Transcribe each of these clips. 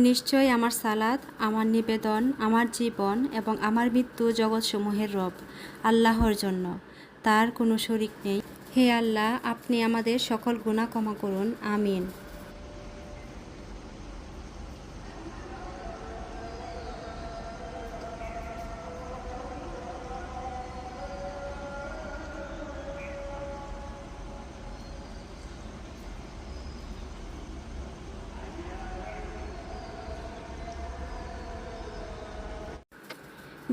নিশ্চয় আমার সালাত, আমার নিবেদন, আমার জীবন এবং আমার মৃত্যু জগৎসমূহের রব আল্লাহর জন্য। তার কোনো শরিক নেই। হে আল্লাহ, আপনি আমাদের সকল গুনাহ ক্ষমা করুন। আমিন।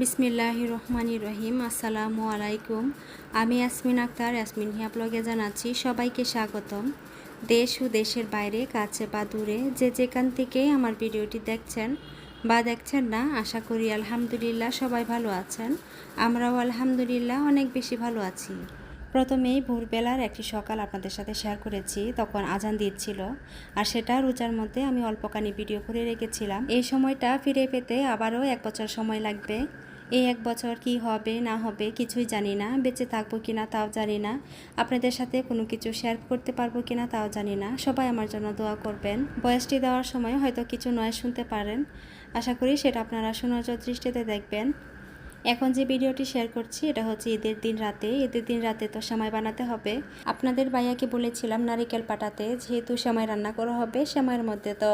বিসমিল্লাহির রহমানির রহিম। আসসালামু আলাইকুম। আমি ইয়াসমিন আক্তার, ইয়াসমিন হিয়া ব্লগে জানাচ্ছি সবাইকে স্বাগতম। দেশ ও দেশের বাইরে, কাছে বা দূরে, যে যেখান থেকে আমার ভিডিওটি দেখছেন বা দেখছেন না, আশা করি আলহামদুলিল্লাহ সবাই ভালো আছেন। আমরাও আলহামদুলিল্লাহ অনেক বেশি ভালো আছি। প্রথমেই ভোরবেলার একটি সকাল আপনাদের সাথে শেয়ার করেছি, তখন আজান দিচ্ছিল, আর সেটা রোজার মধ্যে আমি অল্পখানি ভিডিও করে রেখেছিলাম। এই সময়টা ফিরে পেতে আবারও 1 বছর সময় লাগবে। এই 1 বছর কি হবে না হবে কিছুই জানি না, বেঁচে থাকবো কিনা তাও জানি না, আপনাদের সাথে কোনো কিছু শেয়ার করতে পারবো কিনা তাও জানি না। সবাই আমার জন্য দোয়া করবেন। ভয়েসটি দেওয়ার সময় হয়তো কিছু নয় শুনতে পারেন, আশা করি সেটা আপনারা সুনজর দৃষ্টিতে দেখবেন। এখন যে ভিডিওটি শেয়ার করছি এটা হচ্ছে ঈদের দিন রাতে। ঈদের দিন রাতে তো সেমাই বানাতে হবে। আপনাদের ভাইয়াকে বলেছিলাম নারিকেল পাঠাতে, যেহেতু সেমাই রান্না করা হবে, সেমাইয়ের মধ্যে তো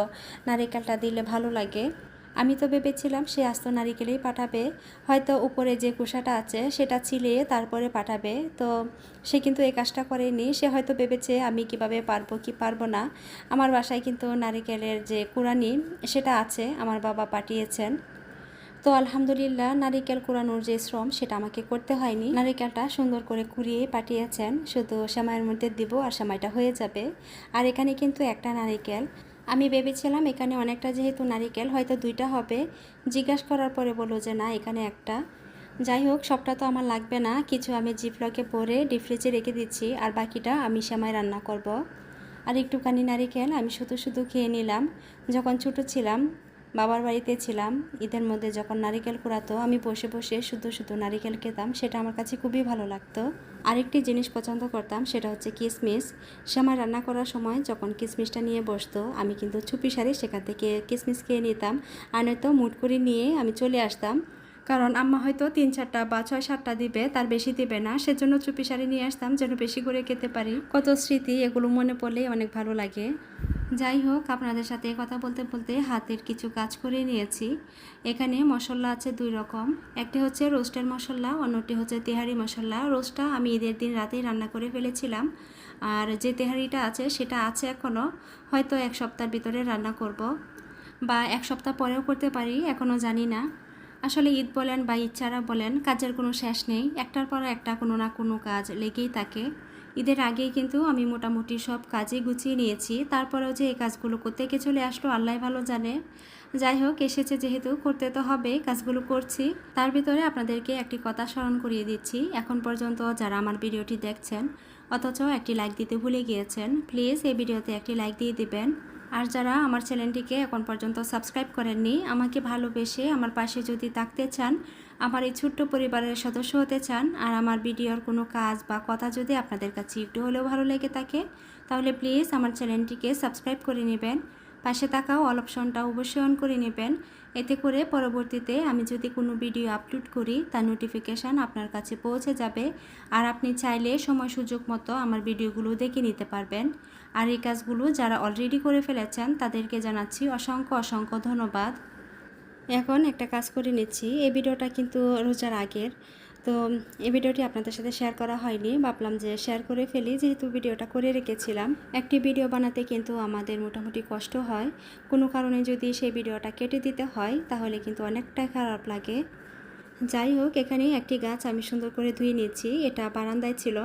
নারিকেলটা দিলে ভালো লাগে। আমি তো ভেবেছিলাম সে আস্ত নারিকেলেই পাঠাবে, হয়তো উপরে যে কুসাটা আছে সেটা ছিলে তারপরে পাঠাবে। তো সে কিন্তু এই কাজটা করেনি। সে হয়তো ভেবেছে আমি কিভাবে পারবো কি পারবো না। আমার বাসায় কিন্তু নারিকেলের যে কুড়ানি সেটা আছে, আমার বাবা পাঠিয়েছেন। তো আলহামদুলিল্লাহ, নারিকেল কুড়ানোর যে শ্রম সেটা আমাকে করতে হয়নি। নারিকেলটা সুন্দর করে কুড়িয়ে পাঠিয়েছেন, শুধু সেমাইয়ের মধ্যে দিব আর সেমাইটা হয়ে যাবে। আর এখানে কিন্তু একটা নারিকেল, আমি ভেবেছিলাম এখানে অনেকটা, যেহেতু নারিকেল হয়তো 2টা হবে। জিজ্ঞাসা করার পরে বললো যে না, এখানে একটা। যাই হোক, সবটা তো আমার লাগবে না, কিছু আমি জিপলকে ভরে ডিপ ফ্রিজে রেখে দিচ্ছি, আর বাকিটা আমি সেমাই রান্না করব। আর একটুখানি নারিকেল আমি শুধু শুধু খেয়ে নিলাম। যখন ছোটো ছিলাম, বাবার বাড়িতে ছিলাম, ঈদের মধ্যে যখন নারিকেল কুড়াতো, আমি বসে বসে শুধু শুধু নারিকেল খেতাম, সেটা আমার কাছে খুবই ভালো লাগতো। আরেকটি জিনিস পছন্দ করতাম, সেটা হচ্ছে কিশমিশ। সেমাই রান্না করার সময় যখন কিশমিশটা নিয়ে বসতো, আমি কিন্তু চুপি সারি সেখান থেকে কিশমিশ খেয়ে নিতাম, আর নয়তো মুট করে নিয়ে আমি চলে আসতাম। কারণ আম্মা হয়তো 3-4টা বা 6-7টা দিবে, তার বেশি দিবে না, সেজন্য চুপি সারি নিয়ে আসতাম যেন বেশি করে খেতে পারি। কত স্মৃতি, এগুলো মনে পড়লে অনেক ভালো লাগে। যাই হোক, আপনাদের সাথে কথা বলতে বলতে হাতের কিছু কাজ করে নিয়েছি। এখানে মশলা আছে 2 রকম, একটি হচ্ছে রোস্টের মশলা, অন্যটি হচ্ছে তেহারি মশলা। রোস্টটা আমি ঈদের দিন রাতেই রান্না করে ফেলেছিলাম, আর যে তেহারিটা আছে সেটা আছে এখনও, হয়তো 1 সপ্তাহের ভিতরে রান্না করব, বা 1 সপ্তাহ পরেও করতে পারি, এখনও জানি না। আসলে ঈদ বলেন বা ঈদ ছাড়া বলেন, কাজের কোনো শেষ নেই, একটার পর একটা কোনো না কোনো কাজ লেগেই থাকে। ঈদের আগেই কিন্তু আমি মোটামুটি সব কাজই গুছিয়ে নিয়েছি, তারপরেও যে এই কাজগুলো করতে গিয়ে চলে আসলো আল্লাহ ভালো জানে। যাই হোক, এসেছে যেহেতু করতে তো হবে, কাজগুলো করছি। তার ভিতরে আপনাদেরকে একটি কথা স্মরণ করিয়ে দিচ্ছি, এখন পর্যন্ত যারা আমার ভিডিওটি দেখছেন অথচ একটি লাইক দিতে ভুলে গিয়েছেন, প্লিজ এই ভিডিওতে একটি লাইক দিয়ে দিবেন। আর যারা আমার চ্যানেলটিকে এখন পর্যন্ত সাবস্ক্রাইব করেননি, আমাকে ভালোবেসে আমার পাশে যদি থাকতে চান, আমার এই ছোট্ট পরিবারের সদস্য হতে চান, আর আমার ভিডিওর কোনো কাজ বা কথা যদি আপনাদের কাছে একটু হলেও ভালো লেগে থাকে, তাহলে প্লিজ আমার চ্যানেলটিকে সাবস্ক্রাইব করে নেবেন। পাশে থাকাও অল অপশনটা অবশ্যই অন করে নেবেন। এতে করে পরবর্তীতে আমি যদি কোনো ভিডিও আপলোড করি, তার নোটিফিকেশান আপনার কাছে পৌঁছে যাবে, আর আপনি চাইলে সময় সুযোগ মতো আমার ভিডিওগুলো দেখে নিতে পারবেন। আর এই কাজগুলো যারা অলরেডি করে ফেলেছেন তাদেরকে জানাচ্ছি অসংখ্য অসংখ্য ধন্যবাদ। এখন একটা কাজ করে নিচ্ছি, এই ভিডিওটা কিন্তু রোজার আগের, তো এই ভিডিওটি আপনাদের সাথে শেয়ার করা হয়নি, ভাবলাম যে শেয়ার করে ফেলি, যেহেতু ভিডিওটা করে রেখেছিলাম। একটি ভিডিও বানাতে কিন্তু আমাদের মোটামুটি কষ্ট হয়, কোনো কারণে যদি সেই ভিডিওটা কেটে দিতে হয় তাহলে কিন্তু অনেকটা খারাপ লাগে। যাই হোক, এখানে একটি গাছ আমি সুন্দর করে ধুয়ে নিয়েছি, এটা বারান্দায় ছিল,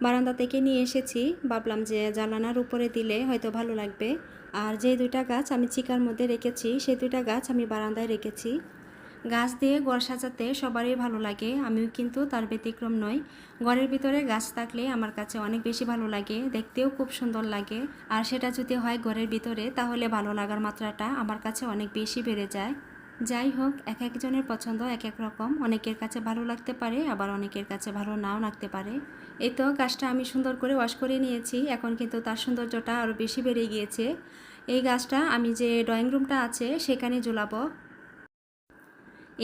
বারান্দা থেকে নিয়ে এসেছি, ভাবলাম যে জানালার উপরে দিলে হয়তো ভালো লাগবে। আর যে 2টা গাছ আমি চিকার মধ্যে রেখেছি, সেই 2টা গাছ আমি বারান্দায় রেখেছি। গাছ দিয়ে ঘর সাজাতে সবারই ভালো লাগে, আমিও কিন্তু তার ব্যতিক্রম নই। ঘরের ভিতরে গাছ থাকলে আমার কাছে অনেক বেশি ভালো লাগে, দেখতেও খুব সুন্দর লাগে, আর সেটা যদি হয় ঘরের ভিতরে, তাহলে ভালো লাগার মাত্রাটা আমার কাছে অনেক বেশি বেড়ে যায়। যাই হোক, এক একজনের পছন্দ এক এক রকম, অনেকের কাছে ভালো লাগতে পারে, আবার অনেকের কাছে ভালো নাও লাগতে পারে। এই তো গাছটা আমি সুন্দর করে ওয়াশ করে নিয়েছি, এখন কিন্তু তার সৌন্দর্যটা আরও বেশি বেড়ে গিয়েছে। এই গাছটা আমি যে ড্রয়িং রুমটা আছে সেখানে ঝুলাবো।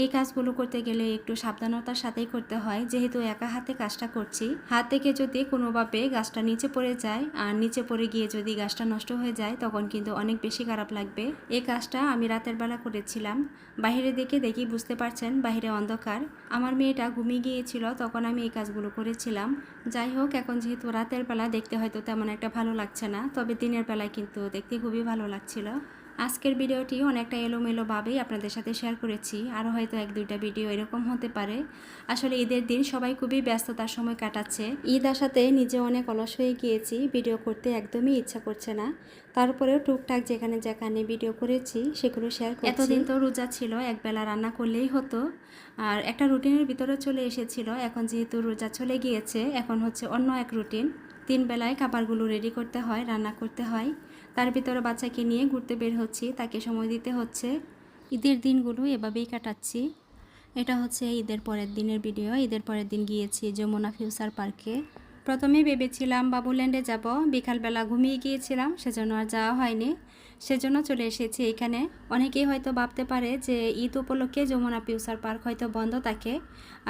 এই কাজগুলো করতে গেলে একটু সাবধানতার সাথেই করতে হয়, যেহেতু একা হাতে কাজটা করছি। হাত থেকে যদি কোনোভাবে গাছটা নিচে পড়ে যায় আর নিচে পড়ে গিয়ে যদি গাছটা নষ্ট হয়ে যায় তখন কিন্তু অনেক বেশি খারাপ লাগবে। এই কাজটা আমি রাতের বেলা করেছিলাম। বাইরে দেখে দেখি বুঝতে পারছেন বাইরে অন্ধকার। আমার মেয়েটা ঘুমিয়ে গিয়েছিল তখন আমি এই কাজগুলো করেছিলাম। যাই হোক, এখন যেহেতু রাতের বেলা দেখতে হয়তো তেমন একটা ভালো লাগছে না, তবে দিনের বেলায় কিন্তু দেখতে খুবই ভালো লাগছিল। আজকের ভিডিওটি অনেকটা এলোমেলোভাবেই আপনাদের সাথে শেয়ার করেছি, আরও হয়তো 1-2টা ভিডিও এরকম হতে পারে। আসলে ঈদের দিন সবাই খুবই ব্যস্ততার সময় কাটাচ্ছে। ঈদ আসাতে নিজে অনেক অলস হয়ে গিয়েছি, ভিডিও করতে একদমই ইচ্ছা করছে না। তারপরেও টুকটাক যেখানে যেখানে ভিডিও করেছি সেগুলো শেয়ার করছি। এতদিন তো রোজা ছিল, একবেলা রান্না করলেই হতো, আর একটা রুটিনের ভিতরে চলে এসেছিল। এখন যেহেতু রোজা চলে গিয়েছে, এখন হচ্ছে অন্য এক রুটিন। 3 বেলায় খাবারগুলো রেডি করতে হয়, রান্না করতে হয়। তার ভিতরে বাচ্চাকে নিয়ে ঘুরতে বের হচ্ছি, তাকে সময় দিতে হচ্ছে। ঈদের দিনগুলো এভাবেই কাটাচ্ছি। এটা হচ্ছে ঈদের পরের দিনের ভিডিও। ঈদের পরের দিন গিয়েছি যমুনা ফিউচার পার্কে। প্রথমে ভেবেছিলাম বাবুল্যান্ডে যাব, বিকালবেলা ঘুমিয়ে গিয়েছিলাম, সেজন্য আর যাওয়া হয়নি। সেজন্য চলে এসেছি এখানে। অনেকেই হয়তো ভাবতে পারে যে ঈদ উপলক্ষে যমুনা ফিউচার পার্ক হয়তো বন্ধ থাকে।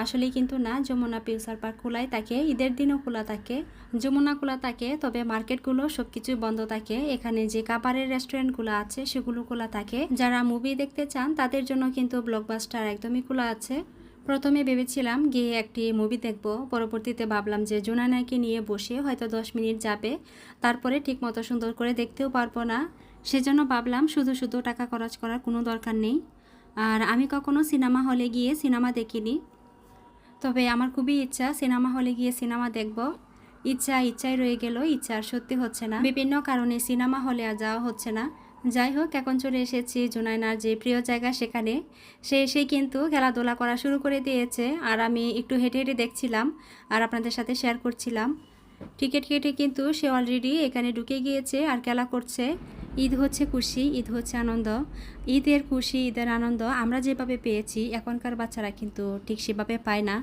আসলেই কিন্তু না, যমুনা ফিউচার পার্ক খোলাই থাকে, ঈদের দিনও খোলা থাকে। যমুনা খোলা থাকে, তবে মার্কেটগুলো সব কিছুই বন্ধ থাকে। এখানে যে খাবারের রেস্টুরেন্টগুলো আছে সেগুলো খোলা থাকে। যারা মুভি দেখতে চান তাদের জন্য কিন্তু ব্লকবাস্টার একদমই খোলা আছে। প্রথমে ভেবেছিলাম গিয়ে একটি মুভি দেখব, পরবর্তীতে ভাবলাম যে জুনায়নাকে নিয়ে বসে হয়তো 10 মিনিট যাবে, তারপরে ঠিকমতো সুন্দর করে দেখতেও পারবো না। সেজন্য ভাবলাম শুধু শুধু টাকা খরচ করার কোনো দরকার নেই। আর আমি কখনো সিনেমা হলে গিয়ে সিনেমা দেখিনি, তবে আমার খুবই ইচ্ছা সিনেমা হলে গিয়ে সিনেমা দেখব। ইচ্ছাই রয়ে গেল, ইচ্ছা আর সত্যি হচ্ছে না। বিভিন্ন কারণে সিনেমা হলে আর যাওয়া হচ্ছে না। যাই হোক, এখন চলে এসেছি জুনায়নার যে প্রিয় জায়গা সেখানে। সে এসেই কিন্তু খেলাধুলা করা শুরু করে দিয়েছে, আর আমি একটু হেঁটে হেঁটে দেখছিলাম আর আপনাদের সাথে শেয়ার করছিলাম। টিকিট কেটে কিন্তু সে অলরেডি এখানে ঢুকে গিয়েছে আর খেলা করছে। ঈদ হচ্ছে খুশি, ঈদ হচ্ছে আনন্দ। ঈদের খুশি, ঈদের আনন্দ আমরা যেভাবে পেয়েছি এখনকার বাচ্চারা কিন্তু ঠিক সেভাবে পায় না।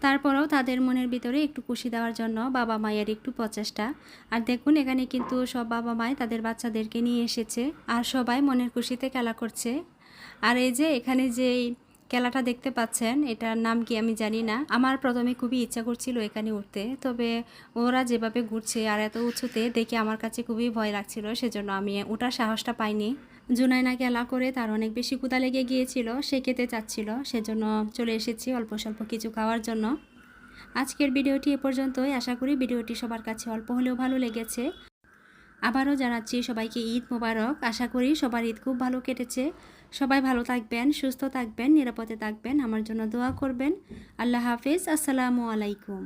তারপরেও তাদের মনের ভিতরে একটু খুশি দেওয়ার জন্য বাবা মায়ের একটু প্রচেষ্টা। আর দেখুন, এখানে কিন্তু সব বাবা মাই তাদের বাচ্চাদেরকে নিয়ে এসেছে আর সবাই মনের খুশিতে খেলা করছে। আর এই যে এখানে যে খেলাটা দেখতে পাচ্ছেন, এটার নাম কি আমি জানি না। আমার প্রথমে খুবই ইচ্ছা করছিল এখানে উঠতে, তবে ওরা যেভাবে ঘুরছে আর এত উঁচুতে দেখে আমার কাছে খুবই ভয় লাগছিল, সেজন্য আমি ওঠার সাহসটা পাইনি। জুনায়না খেলা করে তার অনেক বেশি ক্ষুধা লেগে গিয়েছিল, সে খেতে চাচ্ছিল, সেজন্য চলে এসেছি অল্প স্বল্প কিছু খাওয়ার জন্য। আজকের ভিডিওটি এ পর্যন্তই। আশা করি ভিডিওটি সবার কাছে অল্প হলেও ভালো লেগেছে। আবারও জানাচ্ছি সবাইকে ঈদ মোবারক। আশা করি সবার ঈদ খুব ভালো কেটেছে। সবাই ভালো থাকবেন, সুস্থ থাকবেন, নিরাপদে থাকবেন, আমার জন্য দোয়া করবেন। আল্লাহ হাফেজ, আসসালামু আলাইকুম।